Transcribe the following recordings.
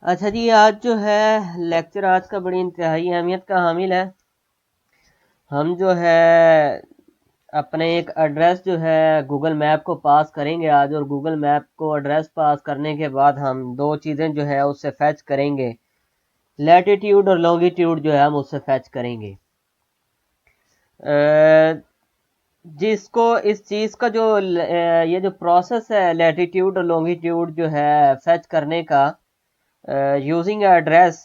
अच्छा जी, आज जो है लेक्चर आज का बड़ी इंतहाई अहमियत का हामिल है। हम जो है अपने एक एड्रेस जो है गूगल मैप को पास करेंगे आज, और गूगल मैप को एड्रेस पास करने के बाद हम दो चीज़ें जो है उससे फैच करेंगे। लैटिट्यूड और लॉन्गिट्यूड जो है हम उससे फैच करेंगे। अ, जिसको इस चीज़ का जो ये जो प्रोसेस है लैटिट्यूड और लॉन्गिट्यूड जो है फैच करने का यूजिंग एड्रेस,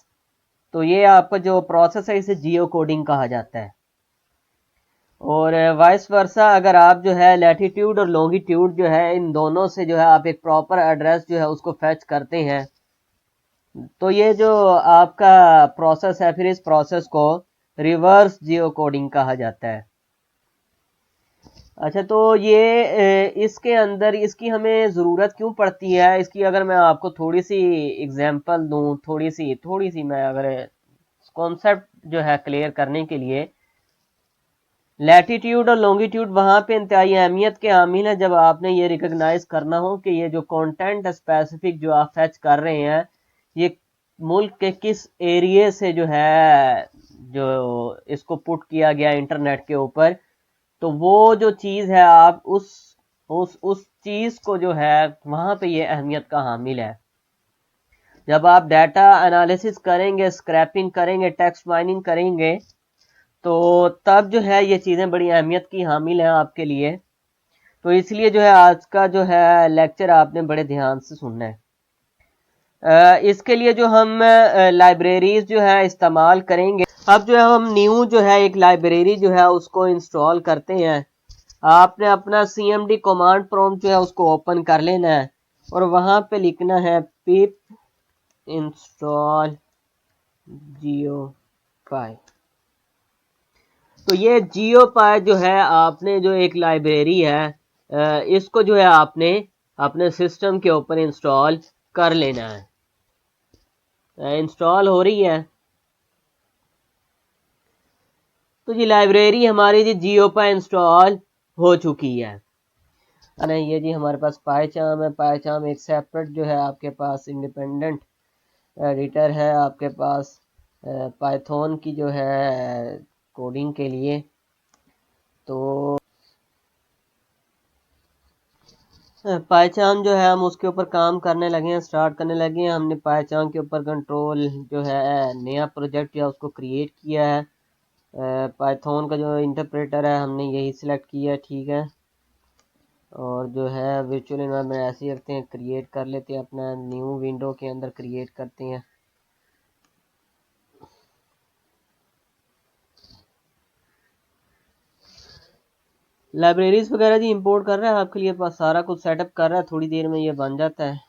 तो ये आपका जो प्रोसेस है इसे जियो कोडिंग कहा जाता है। और वाइस वर्सा, अगर आप जो है लैटिट्यूड और लॉन्गिट्यूड जो है इन दोनों से जो है आप एक प्रॉपर एड्रेस जो है उसको फैच करते हैं, तो ये जो आपका प्रोसेस है फिर इस प्रोसेस को रिवर्स जियो कोडिंग कहा जाता है। अच्छा, तो ये इसके अंदर इसकी हमें ज़रूरत क्यों पड़ती है, इसकी अगर मैं आपको थोड़ी सी एग्जांपल दूं, थोड़ी सी मैं अगर कॉन्सेप्ट जो है क्लियर करने के लिए, लैटिट्यूड और लॉन्गिट्यूड वहां पे इंतहाई अहमियत के हामिल है जब आपने ये रिकॉग्नाइज करना हो कि ये जो कंटेंट स्पेसिफिक जो आप फैच कर रहे हैं, ये मुल्क के किस एरिया से जो है जो इसको पुट किया गया इंटरनेट के ऊपर। तो वो जो चीज़ है आप उस चीज़ को जो है वहां पे ये अहमियत का हामिल है। जब आप डाटा एनालिसिस करेंगे, स्क्रैपिंग करेंगे, टेक्स्ट माइनिंग करेंगे, तो तब जो है ये चीज़ें बड़ी अहमियत की हामिल हैं आपके लिए। तो इसलिए जो है आज का जो है लेक्चर आपने बड़े ध्यान से सुनना है। इसके लिए जो हम लाइब्रेरीज जो है इस्तेमाल करेंगे, अब जो है हम न्यू जो है एक लाइब्रेरी जो है उसको इंस्टॉल करते हैं। आपने अपना cmd कमांड प्रॉम्प्ट जो है उसको ओपन कर लेना है और वहां पे लिखना है पिप इंस्टॉल जियोपाई। तो ये जियोपाई जो है आपने जो एक लाइब्रेरी है, इसको जो है आपने अपने सिस्टम के ऊपर इंस्टॉल कर लेना है। इंस्टॉल हो रही है तो जी लाइब्रेरी हमारी जी जियोपाई इंस्टॉल हो चुकी है। नहीं, ये जी हमारे पास पायचाम है। पायचाम एक सेपरेट जो है आपके पास इंडिपेंडेंट एडिटर है आपके पास पाइथन की जो है कोडिंग के लिए। तो पायचान जो है हम उसके ऊपर काम करने लगे हैं, स्टार्ट करने लगे हैं। हमने पायचान के ऊपर कंट्रोल जो है नया प्रोजेक्ट या उसको क्रिएट किया है। पाइथन का जो इंटरप्रेटर है हमने यही सिलेक्ट किया है, ठीक है। और जो है वर्चुअल एनवायरनमेंट ऐसे ही रखते हैं, क्रिएट कर लेते हैं, अपना न्यू विंडो के अंदर क्रिएट करते हैं। लाइब्रेरीज वगैरह जी इंपोर्ट कर रहा है आपके लिए, पास सारा कुछ सेटअप कर रहा है, थोड़ी देर में ये बन जाता है।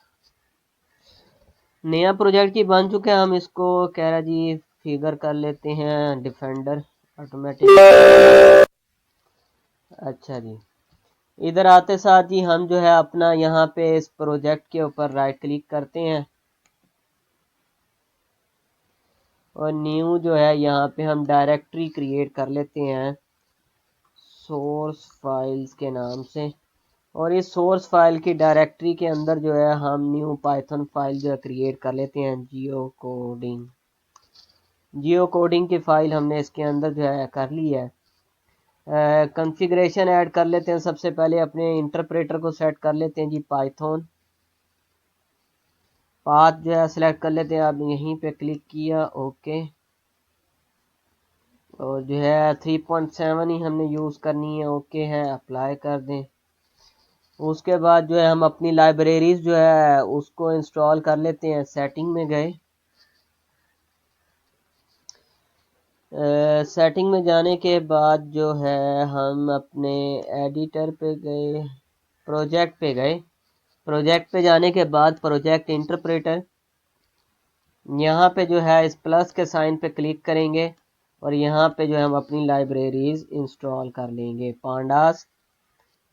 नया प्रोजेक्ट ही बन चुके हैं, हम इसको कह रहा जी फिगर कर लेते हैं डिफेंडर ऑटोमेटिक। अच्छा जी, इधर आते साथ ही हम जो है अपना यहाँ पे इस प्रोजेक्ट के ऊपर राइट क्लिक करते हैं और न्यू जो है यहाँ पे हम डायरेक्टरी क्रिएट कर लेते हैं सोर्स फाइल्स के नाम से। और इस सोर्स फाइल की डायरेक्टरी के अंदर जो है हम न्यू पाइथन फाइल जो है क्रिएट कर लेते हैं जियो कोडिंग। जियो कोडिंग की फाइल हमने इसके अंदर जो है कर ली है। कॉन्फ़िगरेशन ऐड कर लेते हैं। सबसे पहले अपने इंटरप्रेटर को सेट कर लेते हैं जी पाइथन। पाथ जो है सिलेक्ट कर लेते हैं, आपने यहीं पे क्लिक किया, ओके। और जो है 3.7 ही हमने यूज़ करनी है, ओके है, अप्लाई कर दें। उसके बाद जो है हम अपनी लाइब्रेरीज जो है उसको इंस्टॉल कर लेते हैं। सेटिंग में गए, सेटिंग में जाने के बाद जो है हम अपने एडिटर पे गए, प्रोजेक्ट पे गए। प्रोजेक्ट पे जाने के बाद प्रोजेक्ट इंटरप्रेटर, यहाँ पे जो है इस प्लस के साइन पे क्लिक करेंगे और यहाँ पे जो है हम अपनी लाइब्रेरीज इंस्टॉल कर लेंगे। पांडास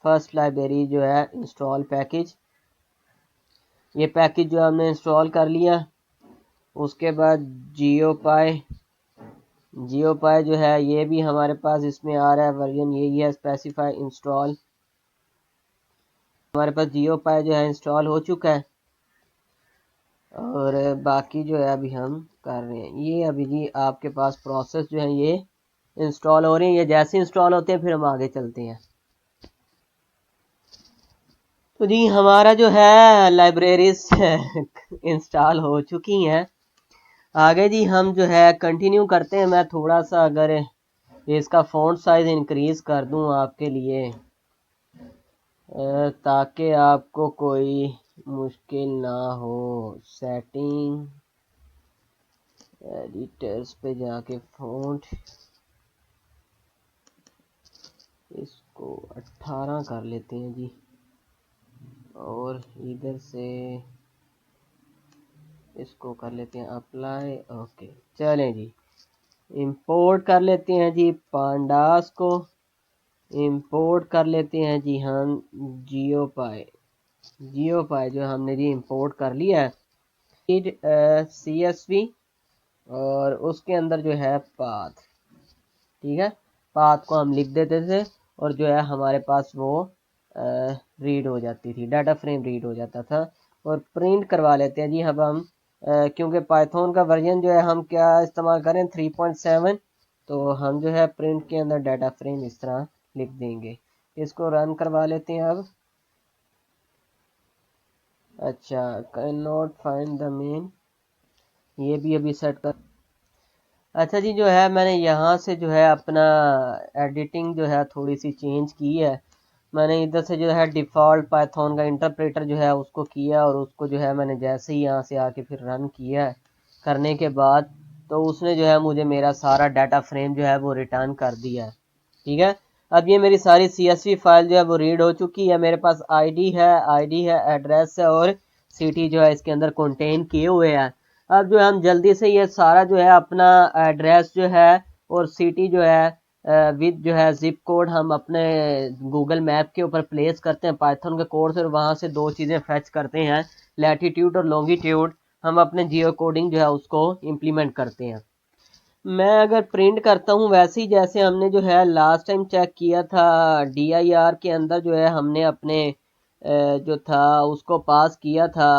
फर्स्ट लाइब्रेरी जो है इंस्टॉल पैकेज, ये पैकेज जो हमने इंस्टॉल कर लिया। उसके बाद जियोपाई, जियोपाई जो है ये भी हमारे पास इसमें आ रहा है, वर्जन यही है, स्पेसिफाई इंस्टॉल। हमारे पास जियोपाई जो है इंस्टॉल हो चुका है। और बाकी जो है अभी हम कर रहे हैं ये। अभी जी आपके पास प्रोसेस जो है ये इंस्टॉल हो रही है। ये जैसे इंस्टॉल होते हैं फिर हम आगे चलते हैं। तो जी हमारा जो है लाइब्रेरीज इंस्टॉल हो चुकी हैं। आगे जी हम जो है कंटिन्यू करते हैं। मैं थोड़ा सा अगर इसका फ़ॉन्ट साइज इंक्रीज कर दूं आपके लिए ताकि आपको कोई मुश्किल ना हो। सेटिंग एडिटर्स पे जाके फ़ॉन्ट इसको 18 कर लेते हैं जी। और इधर से इसको कर लेते हैं अप्लाई। ओके चलें जी इंपोर्ट कर लेते हैं जी पांडास को। इंपोर्ट कर लेते हैं जी हम जियोपाई। जियोपाई जो हमने जी इंपोर्ट कर लिया है। CSV और उसके अंदर जो है पाथ, ठीक है, पाथ को हम लिख देते थे और जो है हमारे पास वो रीड हो जाती थी, डाटा फ्रेम रीड हो जाता था। और प्रिंट करवा लेते हैं जी। अब हम क्योंकि पाइथन का वर्जन जो है हम क्या इस्तेमाल करें 3.7, तो हम जो है प्रिंट के अंदर डाटा फ्रेम इस तरह लिख देंगे। इसको रन करवा लेते हैं अब। अच्छा can not find the main, ये भी अभी सेट कर। अच्छा जी जो है मैंने यहाँ से जो है अपना एडिटिंग जो है थोड़ी सी चेंज की है। मैंने इधर से जो है डिफ़ॉल्ट पाइथन का इंटरप्रेटर जो है उसको किया और उसको जो है मैंने जैसे ही यहाँ से आके फिर रन किया है करने के बाद तो उसने जो है मुझे मेरा सारा डाटा फ्रेम जो है वो रिटर्न कर दिया है। ठीक है, अब ये मेरी सारी CSV फाइल जो है वो रीड हो चुकी है। मेरे पास आईडी है एड्रेस है और सिटी जो है इसके अंदर कंटेन किए हुए हैं। अब जो है हम जल्दी से ये सारा जो है अपना एड्रेस जो है और सिटी जो है विद जो है जिप कोड हम अपने गूगल मैप के ऊपर प्लेस करते हैं पाइथन के कोड से और वहाँ से दो चीज़ें फेच करते हैं, लैटिट्यूड और लॉन्गिट्यूड। हम अपने जियो कोडिंग जो है उसको इम्प्लीमेंट करते हैं। मैं अगर प्रिंट करता हूँ वैसे ही जैसे हमने जो है लास्ट टाइम चेक किया था DIR के अंदर जो है हमने अपने जो था उसको पास किया था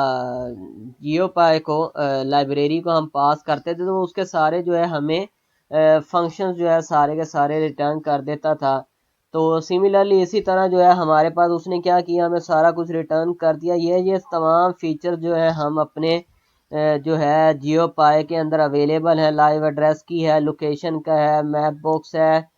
जियोपाई को, लाइब्रेरी को हम पास करते थे तो उसके सारे जो है हमें फंक्शंस जो है सारे के सारे रिटर्न कर देता था। तो सिमिलरली इसी तरह जो है हमारे पास उसने क्या किया, हमें सारा कुछ रिटर्न कर दिया। ये तमाम फीचर जो है हम अपने जो है जियो पाई के अंदर अवेलेबल है। लाइव एड्रेस की है, लोकेशन का है, मैप बॉक्स है,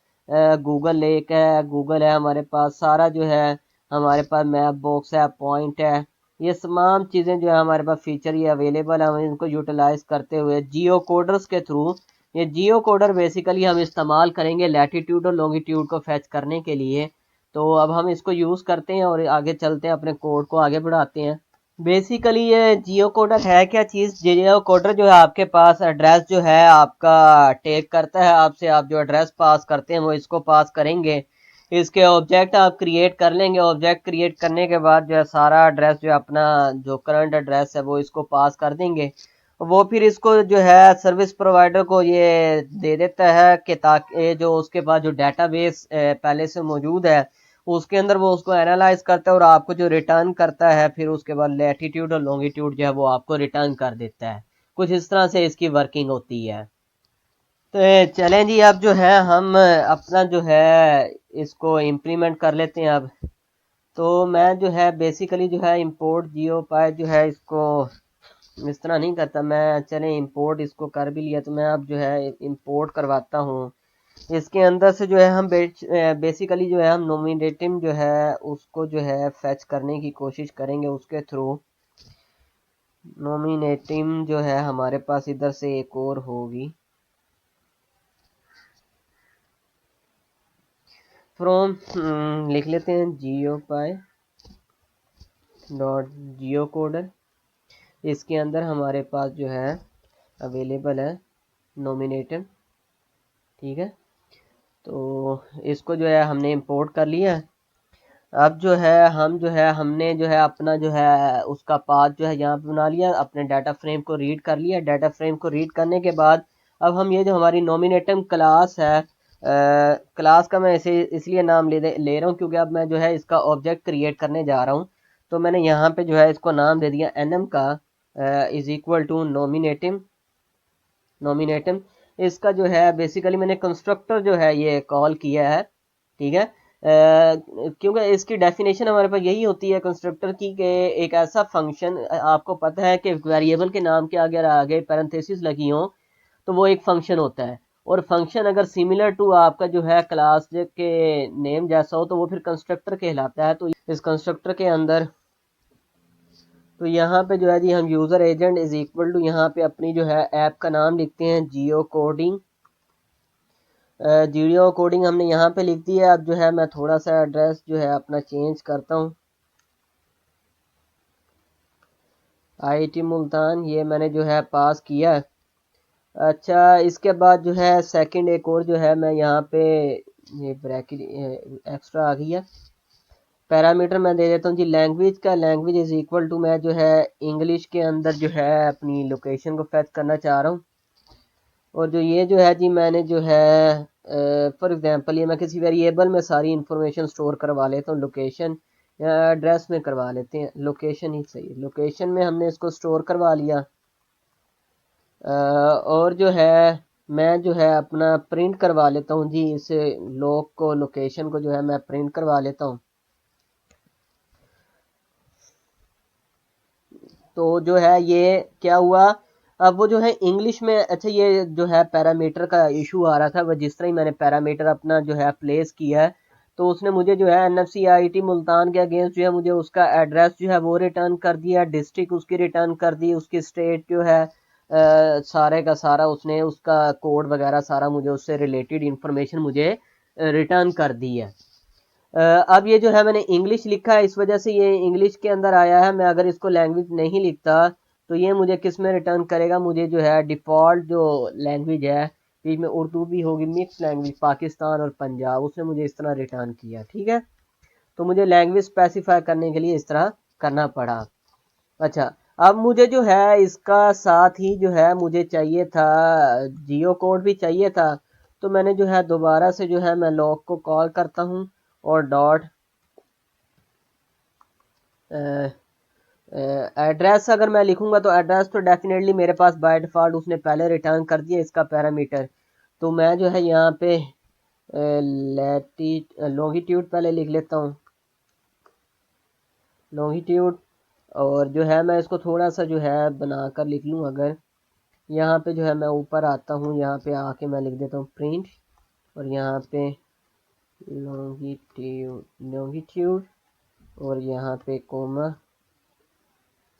गूगल लेक है, गूगल है हमारे पास सारा जो है। हमारे पास मैप बॉक्स है, पॉइंट है, ये तमाम चीज़ें जो है हमारे पास फीचर ये अवेलेबल है। हम इनको यूटिलाइज करते हुए जियो कोडर्स के थ्रू, ये जियो कोडर बेसिकली हम इस्तेमाल करेंगे लैटिट्यूड और लॉन्गिट्यूड को फैच करने के लिए। तो अब हम इसको यूज़ करते हैं और आगे चलते हैं, अपने कोड को आगे बढ़ाते हैं। बेसिकली ये जियो कोडर है क्या चीज़? जियो कोडर जो है आपके पास एड्रेस जो है आपका टेक करता है आपसे। आप जो एड्रेस पास करते हैं वो इसको पास करेंगे, इसके ऑब्जेक्ट आप क्रिएट कर लेंगे। ऑब्जेक्ट क्रिएट करने के बाद जो है सारा एड्रेस जो है अपना जो करंट एड्रेस है वो इसको पास कर देंगे। वो फिर इसको जो है सर्विस प्रोवाइडर को ये दे देता है कि ताकि जो उसके पास जो डेटाबेस पहले से मौजूद है उसके अंदर वो उसको एनालाइज करता है और आपको जो रिटर्न करता है फिर उसके बाद लैटिट्यूड और लॉन्गिट्यूड जो है वो आपको रिटर्न कर देता है। कुछ इस तरह से इसकी वर्किंग होती है। तो चलें जी अब जो है हम अपना जो है इसको इम्प्लीमेंट कर लेते हैं अब। तो मैं जो है बेसिकली जो है इंपोर्ट जियो पाई जो है इसको इस तरह नहीं करता मैं। चलें इंपोर्ट इसको कर भी लिया तो मैं अब जो है इंपोर्ट करवाता हूँ। इसके अंदर से जो है हम बेसिकली जो है हम नोमिनेटिव जो है उसको जो है फैच करने की कोशिश करेंगे उसके थ्रू। नोमिनेटिव जो है हमारे पास इधर से एक और होगी फ्रॉम, लिख लेते हैं जियो पाई डॉट जियो कोडर। इसके अंदर हमारे पास जो है अवेलेबल है नोमिनेटिव, ठीक है। तो इसको जो है हमने इंपोर्ट कर लिया। अब जो है हम जो है हमने जो है अपना जो है उसका पाथ जो है यहाँ पे बना लिया, अपने डाटा फ्रेम को रीड कर लिया। डाटा फ्रेम को रीड करने के बाद अब हम ये जो हमारी नोमिनेटिव क्लास है, क्लास का मैं इसे इसलिए नाम ले रहा हूँ क्योंकि अब मैं जो है इसका ऑब्जेक्ट क्रिएट करने जा रहा हूँ। तो मैंने यहाँ पे जो है इसको नाम दे दिया NM का। Is equal to nominative. इसका जो है बेसिकली मैंने कंस्ट्रक्टर जो है ये कॉल किया है, ठीक है। क्योंकि इसकी डेफिनेशन हमारे पास यही होती है कंस्ट्रक्टर की कि एक ऐसा फंक्शन, आपको पता है कि वेरिएबल के नाम के अगर आगे पैरेंथेसिस लगी हो तो वो एक फंक्शन होता है, और फंक्शन अगर सिमिलर टू आपका जो है क्लास के नेम जैसा हो तो वो फिर कंस्ट्रक्टर कहलाता है। तो इस कंस्ट्रक्टर के अंदर तो यहाँ पे जो है जी हम user agent is equal to यहाँ पे अपनी जो है ऐप का नाम लिखते हैं जियो कोडिंग। जियो कोडिंग हमने यहाँ पे लिख दी है। अब जो है मैं थोड़ा सा एड्रेस जो है अपना चेंज करता हूँ, IIT मुल्तान ये मैंने जो है पास किया। अच्छा, इसके बाद जो है सेकंड एक और जो है मैं यहाँ पे ये ब्रैकेट एक्स्ट्रा आ गई है, पैरामीटर मैं दे देता हूँ जी लैंग्वेज का। लैंग्वेज इज इक्वल टू मैं जो है इंग्लिश के अंदर जो है अपनी लोकेशन को फेच करना चाह रहा हूँ। और जो ये जो है जी मैंने जो है फॉर एग्जांपल ये मैं किसी वेरिएबल में सारी इंफॉर्मेशन स्टोर करवा लेता हूँ, लोकेशन या एड्रेस में करवा लेते हैं, लोकेशन ही सही है। लोकेशन में हमने इसको स्टोर करवा लिया। और जो है मैं जो है अपना प्रिंट करवा लेता हूँ जी इस लोग को, लोकेशन को जो है मैं प्रिंट करवा लेता हूँ। तो जो है ये क्या हुआ, अब वो जो है इंग्लिश में, अच्छा ये जो है पैरामीटर का इशू आ रहा था, वह जिस तरह ही मैंने पैरामीटर अपना जो है प्लेस किया है तो उसने मुझे जो है NFC IIT मुल्तान के अगेंस्ट जो है मुझे उसका एड्रेस जो है वो रिटर्न कर दिया, डिस्ट्रिक्ट उसकी रिटर्न कर दी, उसकी स्टेट जो है सारे का सारा उसने उसका कोड वगैरह सारा मुझे उससे रिलेटेड इंफॉर्मेशन मुझे रिटर्न कर दी है। अब ये जो है मैंने इंग्लिश लिखा है, इस वजह से ये इंग्लिश के अंदर आया है। मैं अगर इसको लैंग्वेज नहीं लिखता तो ये मुझे किस में रिटर्न करेगा, मुझे जो है डिफ़ॉल्ट जो लैंग्वेज है, बीच में उर्दू भी होगी, मिक्स लैंग्वेज पाकिस्तान और पंजाब, उसने मुझे इस तरह रिटर्न किया, ठीक है। तो मुझे लैंग्वेज स्पेसिफाई करने के लिए इस तरह करना पड़ा। अच्छा, अब मुझे जो है इसका साथ ही जो है मुझे चाहिए था जियो कोड भी चाहिए था। तो मैंने जो है दोबारा से जो है मैं लॉग को कॉल करता हूँ और डॉट एड्रेस अगर मैं लिखूंगा तो एड्रेस तो डेफिनेटली मेरे पास बाय डिफ़ॉल्ट उसने पहले रिटर्न कर दिया इसका पैरामीटर। तो मैं जो है यहाँ पे लॉन्गिट्यूड पहले लिख लेता हूँ, लॉन्गिट्यूड। और जो है मैं इसको थोड़ा सा जो है बनाकर लिख लूँ, अगर यहाँ पे जो है मैं ऊपर आता हूँ, यहाँ पे आके मैं लिख देता हूँ प्रिंट, और यहाँ पे लॉन्गिट्यूड और यहाँ पे कोमा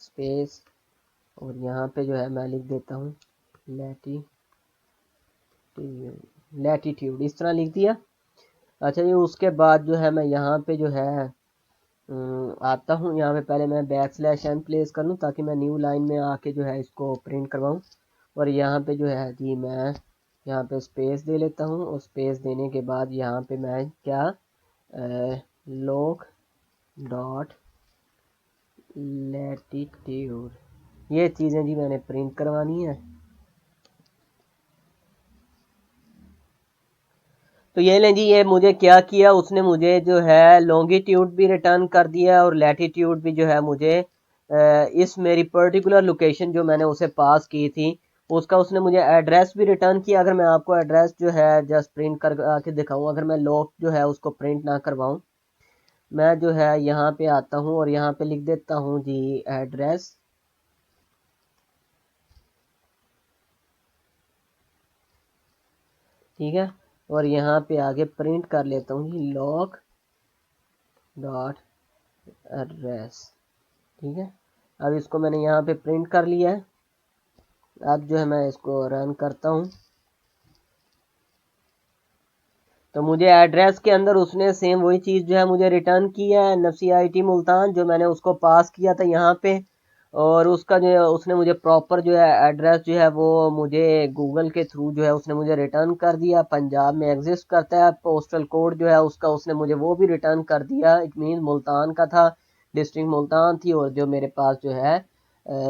स्पेस, और यहाँ पे जो है मैं लिख देता हूँ लैटीट्यूड, इस तरह लिख दिया। अच्छा, ये उसके बाद जो है मैं यहाँ पे जो है आता हूँ, यहाँ पे पहले मैं \n प्लेस कर लूँ ताकि मैं न्यू लाइन में आके जो है इसको प्रिंट करवाऊँ। और यहाँ पे जो है जी मैं यहाँ पे स्पेस दे लेता हूँ, और स्पेस देने के बाद यहाँ पे मैं क्या लोग डॉट लैटीट्यूड, ये चीज़ें जी मैंने प्रिंट करवानी है। तो ये लें जी, ये मुझे क्या किया, उसने मुझे जो है लॉन्गिट्यूड भी रिटर्न कर दिया और लैटीट्यूड भी जो है मुझे इस मेरी पर्टिकुलर लोकेशन जो मैंने उसे पास की थी उसका उसने मुझे एड्रेस भी रिटर्न किया। अगर मैं आपको एड्रेस जो है जस्ट प्रिंट कर के दिखाऊं, अगर मैं लॉग जो है उसको प्रिंट ना करवाऊं, मैं जो है यहाँ पे आता हूँ और यहाँ पे लिख देता हूँ जी एड्रेस, ठीक है। और यहाँ पे आगे प्रिंट कर लेता हूँ जी लॉग डॉट एड्रेस, ठीक है। अब इसको मैंने यहाँ पे प्रिंट कर लिया है। अब जो है मैं इसको रन करता हूँ तो मुझे एड्रेस के अंदर उसने सेम वही चीज़ जो है मुझे रिटर्न की है, NFC IIT मुल्तान जो मैंने उसको पास किया था यहाँ पे। और उसका जो है उसने मुझे प्रॉपर जो है एड्रेस जो है वो मुझे गूगल के थ्रू जो है उसने मुझे रिटर्न कर दिया। पंजाब में एग्जिस्ट करता है पोस्टल कोड जो है उसका, उसने मुझे वो भी रिटर्न कर दिया। इट मीन मुल्तान का था, डिस्ट्रिक्ट मुल्तान थी, और जो मेरे पास जो है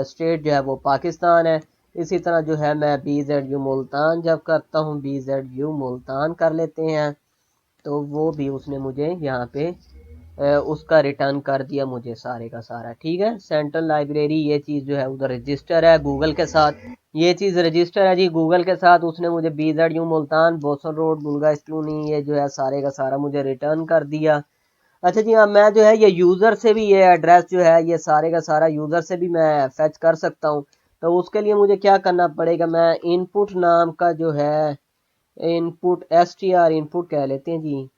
स्टेट जो है वो पाकिस्तान है। इसी तरह जो है मैं BZU मुल्तान जब करता हूँ, BZU मुल्तान कर लेते हैं, तो वो भी उसने मुझे यहाँ पे उसका रिटर्न कर दिया मुझे सारे का सारा। ठीक है, सेंट्रल लाइब्रेरी ये चीज़ जो है उधर रजिस्टर है गूगल के साथ, ये चीज़ रजिस्टर है जी गूगल के साथ। उसने मुझे BZU मुल्तान बोसन रोड बुलगा कॉलोनी ये जो है सारे का सारा मुझे रिटर्न कर दिया। अच्छा जी, अब मैं जो है ये यूज़र से भी ये एड्रेस जो है ये सारे का सारा यूज़र से भी मैं फेच कर सकता हूँ। तो उसके लिए मुझे क्या करना पड़ेगा, मैं इनपुट नाम का जो है इनपुट STR इनपुट कह लेते हैं जी,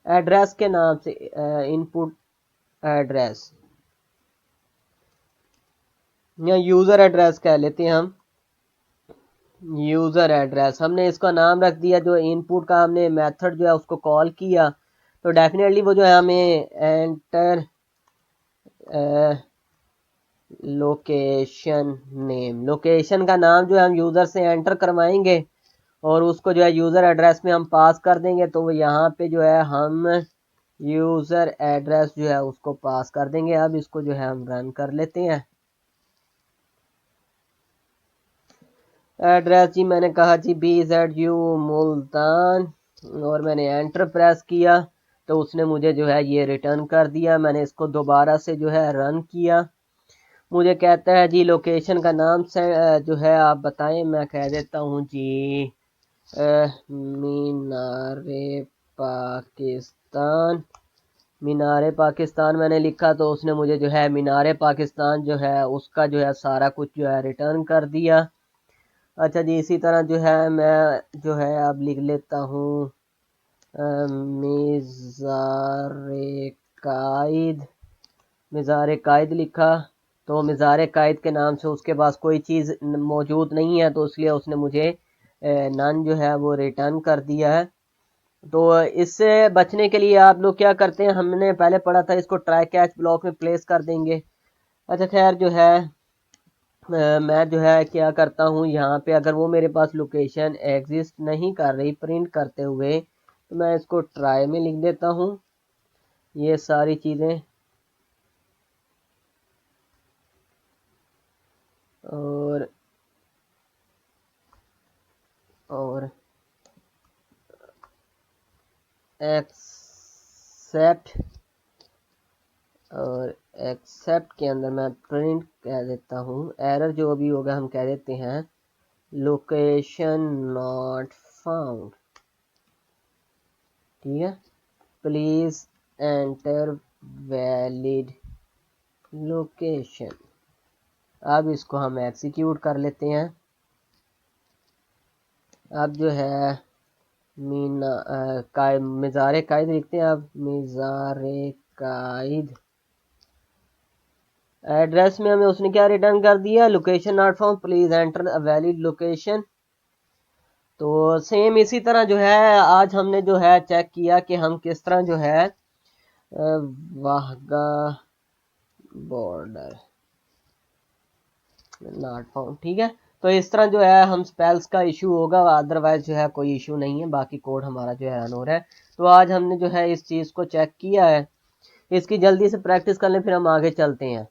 एड्रेस के नाम से इनपुट एड्रेस या यूज़र एड्रेस कह लेते हैं हम, यूज़र एड्रेस हमने इसका नाम रख दिया। जो इनपुट का हमने मेथड जो है उसको कॉल किया तो डेफिनेटली वो जो है हमें एंटर लोकेशन नेम, लोकेशन का नाम जो है हम यूज़र से एंटर करवाएंगे और उसको जो है यूज़र एड्रेस में हम पास कर देंगे। तो यहाँ पे जो है हम यूज़र एड्रेस जो है उसको पास कर देंगे। अब इसको जो है हम रन कर लेते हैं। एड्रेस जी मैंने कहा जी BZU मुल्तान और मैंने एंटर प्रेस किया तो उसने मुझे जो है ये रिटर्न कर दिया। मैंने इसको दोबारा से जो है रन किया, मुझे कहता है जी लोकेशन का नाम से जो है आप बताएं। मैं कह देता हूँ जी मीनारे पाकिस्तान, मीनारे पाकिस्तान मैंने लिखा तो उसने मुझे जो है मीनारे पाकिस्तान जो है उसका जो है सारा कुछ जो है रिटर्न कर दिया। अच्छा जी, इसी तरह जो है मैं जो है अब लिख लेता हूँ मिज़ारे कायद, मिज़ारे कायद लिखा तो मिज़ारे कायद के नाम से उसके पास कोई चीज़ मौजूद नहीं है तो इसलिए उसने मुझे नन जो है वो रिटर्न कर दिया है। तो इससे बचने के लिए आप लोग क्या करते हैं, हमने पहले पढ़ा था इसको ट्राई कैच ब्लॉक में प्लेस कर देंगे। अच्छा खैर जो है मैं जो है क्या करता हूँ यहाँ पे अगर वो मेरे पास लोकेशन एग्जिस्ट नहीं कर रही प्रिंट करते हुए तो मैं इसको ट्राई में लिख देता हूँ ये सारी चीज़ें और एक्सेप्ट, और एक्सेप्ट के अंदर मैं प्रिंट कह देता हूँ, एरर जो भी होगा हम कह देते हैं लोकेशन नॉट फाउंड। ठीक है, प्लीज एंटर वैलिड लोकेशन। अब इसको हम एग्जीक्यूट कर लेते हैं। अब जो है मिज़ारे कायद लिखते हैं। अब मिज़ारे कायद एड्रेस में हमें उसने क्या रिटर्न कर दिया, location not found please enter a valid location. तो सेम इसी तरह जो है आज हमने जो है चेक किया कि हम किस तरह जो है वाहगा बॉर्डर नॉट फाउंड। ठीक है, तो इस तरह जो है हम स्पेल्स का इशू होगा, अदरवाइज जो है कोई इशू नहीं है, बाकी कोड हमारा जो है रन हो रहा है। तो आज हमने जो है इस चीज़ को चेक किया है, इसकी जल्दी से प्रैक्टिस कर लें फिर हम आगे चलते हैं।